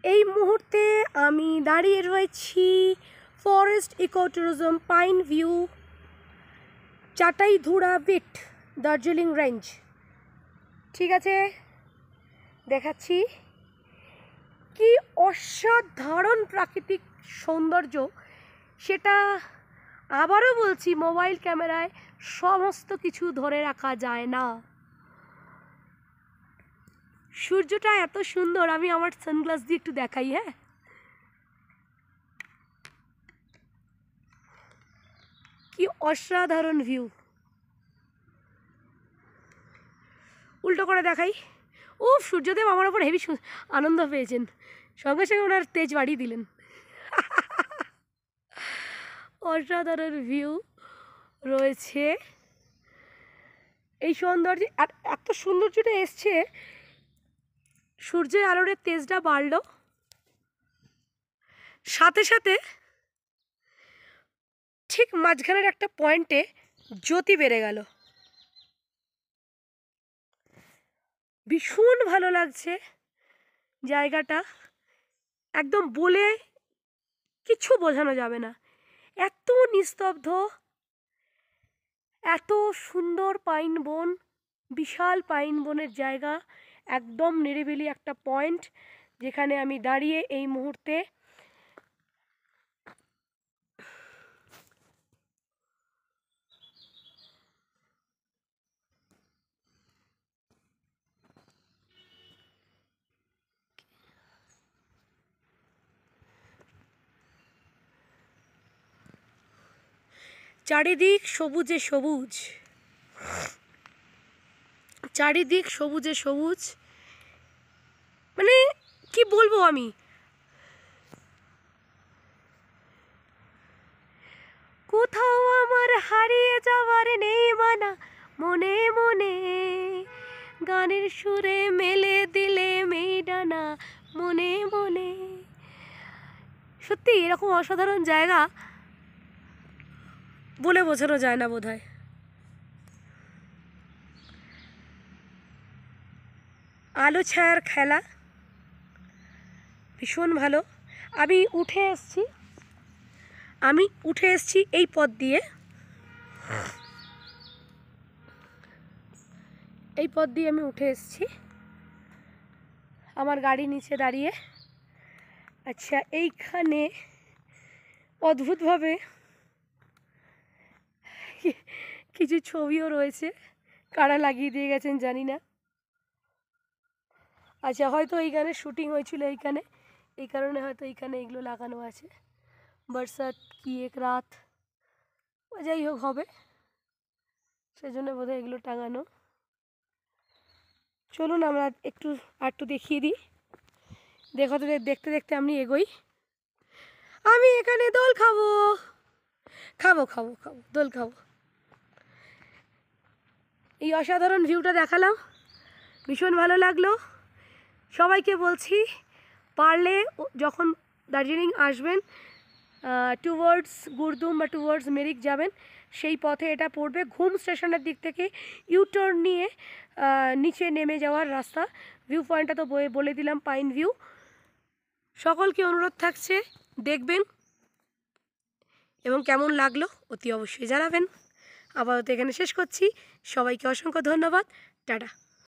এই মুহূর্তে আমি দাঁড়িয়ে রয়েছি forest eco tourism pine view Chataidhura beat Darjeeling range. ঠিক আছে, দেখাচ্ছি কি অসাধারণ প্রাকৃতিক সৌন্দর্য, সেটা আবারও বলছি, মোবাইল ক্যামেরায় সমস্ত কিছু ধরে রাখা যায় না। সূর্যটা এত সুন্দর, আমি আমার সানগ্লাস দিয়ে একটু দেখাই। হ্যাঁ, কি অসাধারণ ভিউ, উল্টো করে দেখাই। ও সূর্যদেব আমার ওপর হেভি আনন্দ পেয়েছেন, সঙ্গে সঙ্গে ওনার তেজ বাড়িয়ে দিলেন। অসাধারণ ভিউ রয়েছে এই সৌন্দর্যে। আর এত সৌন্দর্যটা এসছে, সূর্যের আলোর তেজটা বাড়লো, সাথে সাথে ঠিক মাঝখানের একটা পয়েন্টে জ্যোতি বেড়ে গেল। ভীষণ ভালো লাগছে জায়গাটা, একদম বলে কিছু বোঝানো যাবে না, এত নিস্তব্ধ, এত সুন্দর পাইন বন, বিশাল পাইন বনের জায়গা, একদম নিরিবিলি একটা পয়েন্ট যেখানে আমি দাঁড়িয়ে এই মুহূর্তে চারিদিক সবুজে সবুজ, চারিদিক সবুজে সবুজ, মানে কি বলবো আমি। কোথাও আমার হারিয়ে যাওয়ার নেই মানা, মনে মনে গানের সুরে মেলে দিলে মেয়েডানা, মনে মনে। সত্যি এরকম অসাধারণ জায়গা বলে বোঝানো যায় না বোধহয়। আলো ছায়ার খেলা ভীষণ ভালো। আমি উঠে এসছি এই পথ দিয়ে, আমি উঠে এসছি আমার গাড়ি নিচে দাঁড়িয়ে। আচ্ছা, এইখানে অদ্ভুতভাবে কিছু ছবিও রয়েছে, কারা লাগিয়ে দিয়ে গেছেন জানি না। আচ্ছা, হয়তো এইখানে শুটিং হয়েছিল এইখানে, এই কারণে হয়তো এইখানে এগুলো লাগানো আছে। বরসাত কি এক রাত, যাই হোক হবে, সেজন্য বোধহয় এগুলো টাঙানো। চলুন আমরা একটু দেখিয়ে দিই। দেখতে দেখতে আমি এগোই। আমি এখানে দোল খাবো, দোল খাবো। এই অসাধারণ ভিউটা দেখালাম, ভীষণ ভালো লাগলো। সবাইকে বলছি, পারলে যখন দার্জিলিং আসবেন, টুয়ার্ডস গুরদুম বা টুয়ার্ডস মিরিক যাবেন, সেই পথে এটা পড়বে। ঘুম স্টেশনের দিক থেকে ইউটার্ন নিয়ে নিচে নেমে যাওয়ার রাস্তা। ভিউ পয়েন্টটা তো বলে দিলাম, পাইন ভিউ। সকলকে অনুরোধ থাকছে, দেখবেন এবং কেমন লাগলো অতি অবশ্যই জানাবেন। আপাতত এখানে শেষ করছি। সবাইকে অসংখ্য ধন্যবাদ, টাটা।